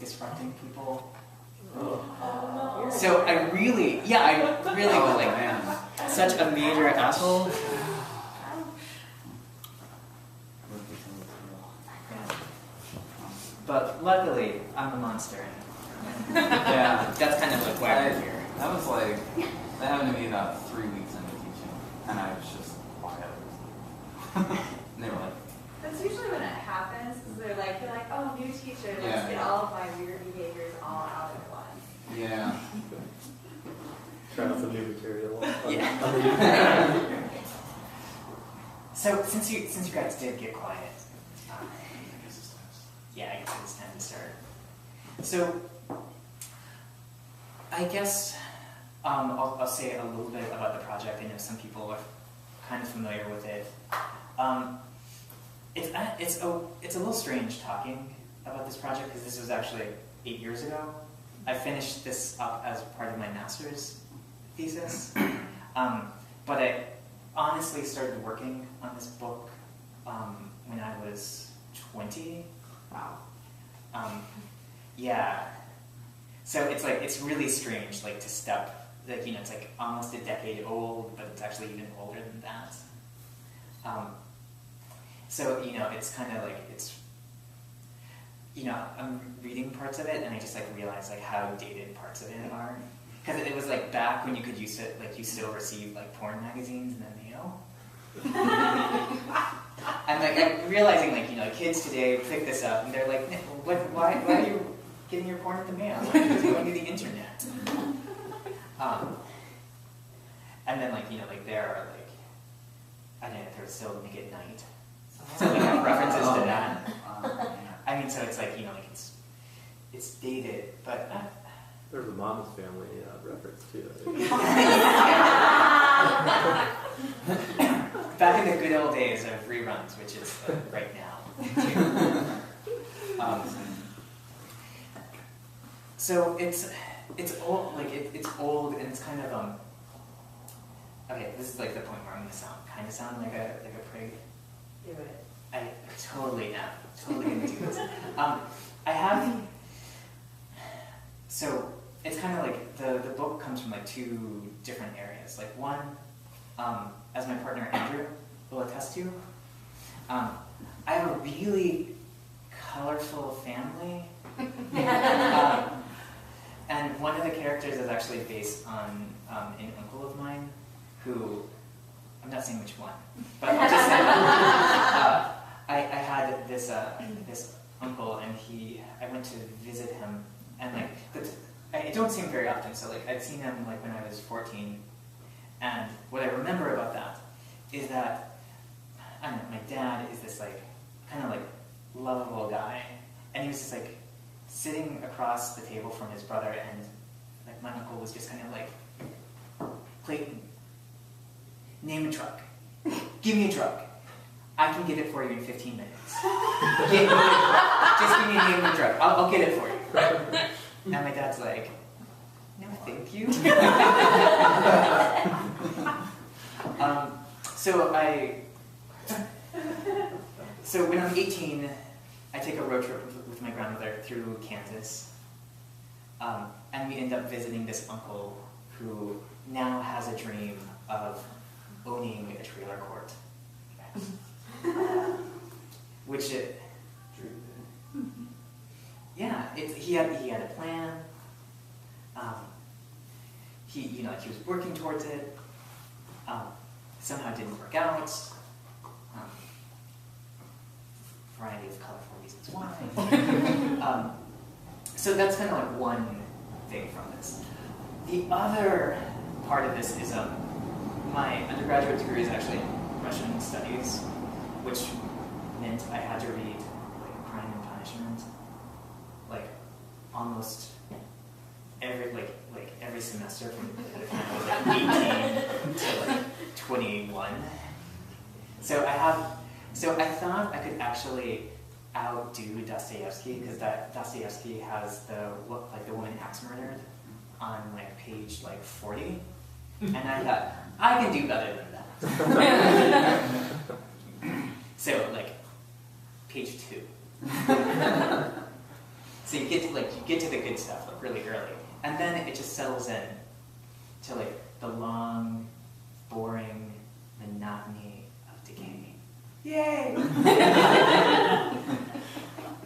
disrupting people. So I really was like, man, such a major asshole. But luckily, I'm a monster. Yeah. That's kind of like why I'm here. That was like, that happened to me about 3 weeks into teaching, and I was just quiet. And they were like, That's usually when it happens, because you're like, oh, new teacher, let's get all of my weird behaviors all out at once. yeah. Try out some new material. Yeah. So since you guys did get quiet, I guess it's time to start. So I guess I'll say a little bit about the project. I know some people are kind of familiar with it. It's a little strange talking about this project because this was actually 8 years ago. I finished this up as part of my master's thesis, but I honestly started working on this book when I was 20. Wow. Yeah. So it's really strange, like to step, like, it's like almost a decade old, but it's actually even older than that. So, it's kind of like, I'm reading parts of it and I just like realize like how dated parts of it are. Because it was like back when you could use it, like you still receive like porn magazines in the mail. And like I'm realizing like, kids today pick this up and they're like, why are you getting your porn in the mail? Why are you going to the internet? And then like, there are like, I don't know, there's still Nick at Night. So like have references to that. I mean, so it's like, it's dated, but... There's a Mama's Family reference too. Back in the good old days of reruns, which is right now. So it's old, like it's old, and it's kind of okay. This is like the point where I'm gonna sound like a prig. Do it. I totally am. Totally gonna do this. I have. So it's kind of like the book comes from like two different areas. Like one, as my partner Andrew will attest to, I have a really colorful family. And one of the characters is actually based on an uncle of mine who, I'm not saying which one, but I'll just say I had this uncle, and I went to visit him, and like I don't see him very often. So like I'd seen him like when I was 14, and what I remember about that is that I don't know, my dad is this like kind of like lovable guy, and he was just like sitting across the table from his brother, and like my uncle was just kind of like, Clayton, name a truck. Give me a truck. I can get it for you in 15 minutes. Just give me a name of a truck. I'll get it for you. And my dad's like, no, thank you. So when I'm 18, I take a road trip with my grandmother through Kansas, and we end up visiting this uncle who now has a dream of owning a trailer court. Which he had a plan. He was working towards it. Somehow it didn't work out. Variety of colorful reasons why. So that's kind of like one thing from this. The other part of this is my undergraduate degree is actually in Russian studies, which meant I had to read like Crime and Punishment, like almost every semester from the time I was like 18 to like 21. So I thought I could actually outdo Dostoevsky, because Dostoevsky has the woman axe murdered on like page like 40, and I thought I can do better than that. So like page 2. So you get to the good stuff like really early, and then it just settles in to like the long, boring monotony of decay. Yay!